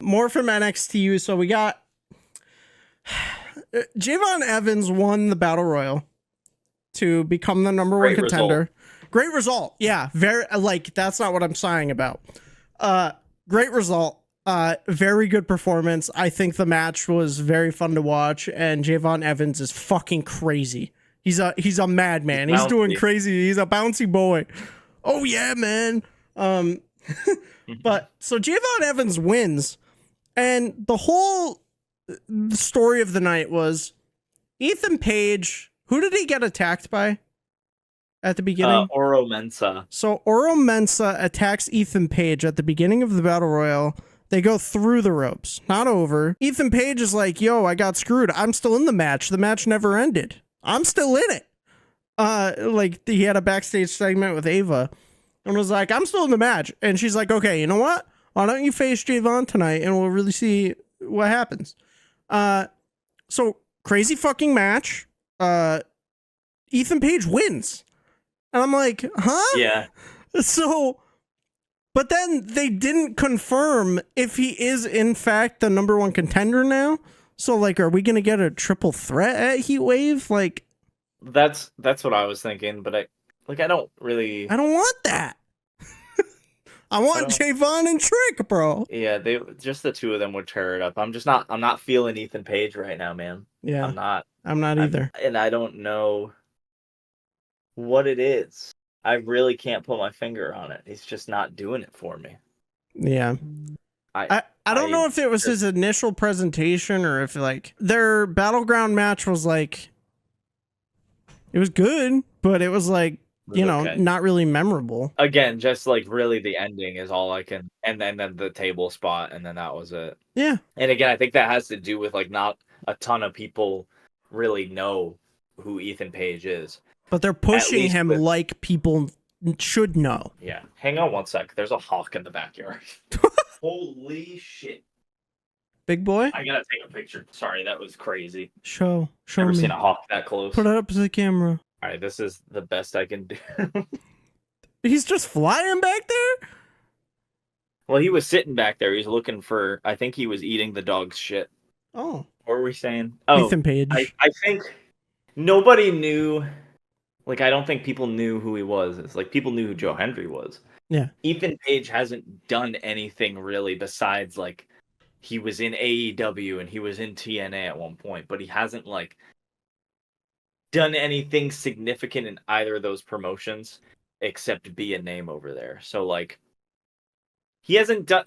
more from NXT. So we got Javon Evans won the Battle Royal to become the number one contender. Great result. Yeah, very like that's not what I'm sighing about. Great result. Very good performance. I think the match was very fun to watch, and Javon Evans is fucking crazy. He's a madman. He's doing crazy. He's a bouncy boy. Oh yeah, man. But so Javon Evans wins, and the whole story of the night was Ethan Page. Who did he get attacked by at the beginning? Oro Mensah. So Oro Mensah attacks Ethan Page at the beginning of the Battle Royal. They go through the ropes, not over. Ethan Page is like, yo, I got screwed. I'm still in the match. The match never ended. I'm still in it. Like he had a backstage segment with Ava and was like, I'm still in the match. And she's like, okay, you know what? Why don't you face Javon tonight and we'll really see what happens. So crazy fucking match. Ethan Page wins. And I'm like, huh? Yeah. So, but then they didn't confirm if he is in fact the number one contender now. So like, are we going to get a triple threat at Heat Wave? Like, that's what I was thinking, but I don't want that. I want Javon and Trick, bro. Yeah, just the two of them would tear it up. I'm not feeling Ethan Page right now, man. Yeah. I'm not either. And I don't know what it is. I really can't put my finger on it. He's just not doing it for me. Yeah. I don't know if it was his initial presentation or if like their Battleground match was like, it was good, but it was like, not really memorable. Again, just like really the ending is all I can, and then the table spot, and then that was it. Yeah. And again, I think that has to do with like not a ton of people really know who Ethan Page is. But they're pushing him like people should know. Yeah. Hang on one sec. There's a hawk in the backyard. Holy shit. Big boy? I gotta take a picture. Sorry, that was crazy. Show Never me. Seen a hawk that close. Put it up to the camera. All right, this is the best I can do. He's just flying back there? Well, he was sitting back there. He's looking for, I think he was eating the dog's shit. Oh. What were we saying? Oh, Ethan Page. I think nobody knew, like, I don't think people knew who he was. It's like people knew who Joe Hendry was. Yeah. Ethan Page hasn't done anything really besides, like, he was in AEW and he was in TNA at one point, but he hasn't, like, done anything significant in either of those promotions except be a name over there. So, like, he hasn't done,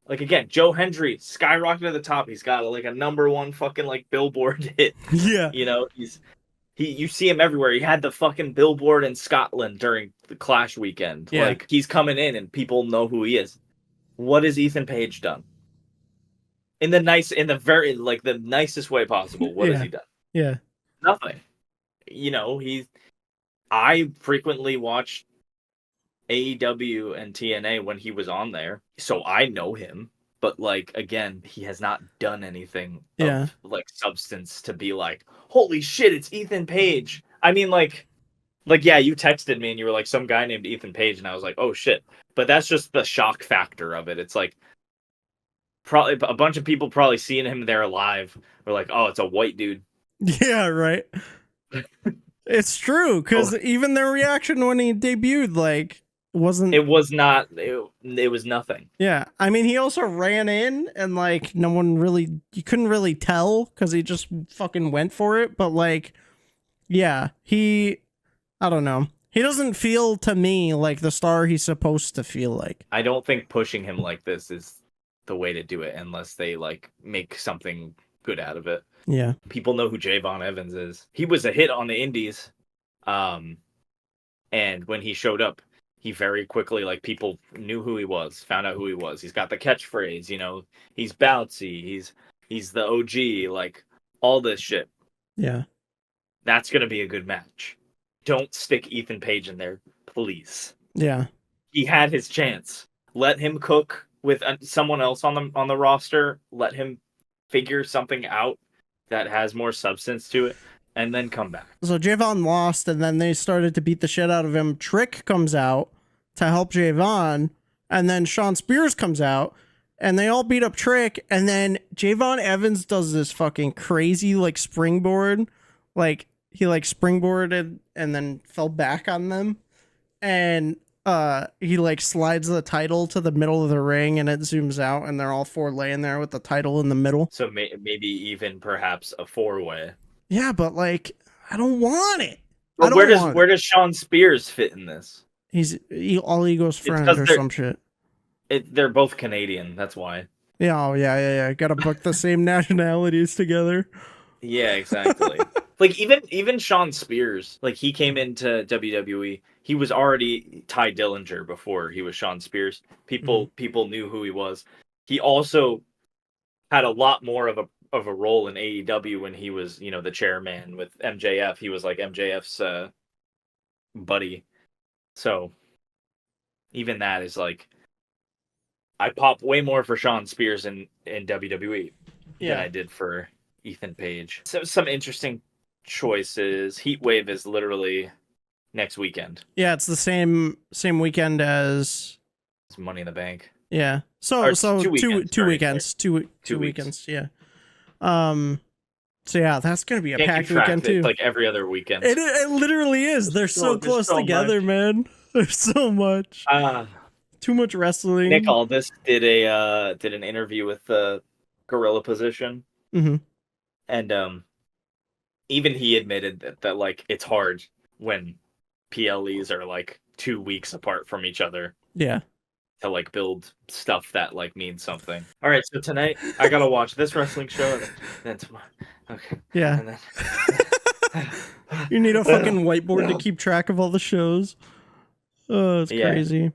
like, again, Joe Hendry skyrocketed to the top. He's got like a #1 fucking like Billboard hit. Yeah. You know, you see him everywhere. He had the fucking Billboard in Scotland during the Clash weekend. Yeah. Like, he's coming in and people know who he is. What has Ethan Page done? In the very, like, the nicest way possible. What has he done? Yeah. Nothing. You know, I frequently watched AEW and TNA when he was on there, so I know him. But, like, again, he has not done anything of, like, substance to be like, holy shit, it's Ethan Page. I mean, like, yeah, you texted me and you were like, some guy named Ethan Page, and I was like, oh shit. But that's just the shock factor of it. It's like, probably a bunch of people probably seeing him there live were like, oh, it's a white dude. Yeah, right. It's true, because even their reaction when he debuted, like, wasn't... It was nothing. Yeah, I mean, he also ran in, and, like, no one really... You couldn't really tell, because he just fucking went for it, but, like, yeah, I don't know. He doesn't feel, to me, like the star he's supposed to feel like. I don't think pushing him like this is the way to do it, unless they, like, make something good out of it. Yeah. People know who Javon Evans is. He was a hit on the indies. And when he showed up, he very quickly, like, people knew who he was, found out who he was. He's got the catchphrase, you know, he's bouncy, he's the OG, like, all this shit. Yeah. That's going to be a good match. Don't stick Ethan Page in there, please. Yeah. He had his chance. Let him cook with someone else on the roster. Let him figure something out that has more substance to it, and then come back. So Javon lost, and then they started to beat the shit out of him. Trick comes out to help Javon, and then Sean Spears comes out, and they all beat up Trick, and then Javon Evans does this fucking crazy like springboard, like he like springboarded and then fell back on them, and he like slides the title to the middle of the ring, and it zooms out, and they're all four laying there with the title in the middle. So maybe even perhaps a 4-way. Yeah, but like I don't want it. But where does Sean Spears fit in this? He's All Ego's friend or some shit. They're both Canadian. That's why. Yeah, yeah. Got to book the same nationalities together. Yeah, exactly. Like even Sean Spears, like he came into WWE. He was already Ty Dillinger before he was Sean Spears. People knew who he was. He also had a lot more of a role in AEW when he was, the chairman with MJF. He was like MJF's buddy. So even that is like, I pop way more for Sean Spears in WWE than I did for Ethan Page. So some interesting choices. Heatwave is literally next weekend. Yeah, it's the same weekend as Money in the Bank. Yeah. So 2 weekends. Two weekends. Yeah. So yeah, that's gonna be a packed weekend too. Like every other weekend. It literally is. They're so close together, man. There's so much. Too much wrestling. Nick Aldis did an interview with the Gorilla Position. Mm-hmm. And even he admitted that like it's hard when PLEs are like 2 weeks apart from each other. Yeah. To like build stuff that like means something. All right, so tonight I gotta watch this wrestling show, and then tomorrow. Okay. Yeah. And then... You need a fucking whiteboard to keep track of all the shows. Oh, it's crazy. Let's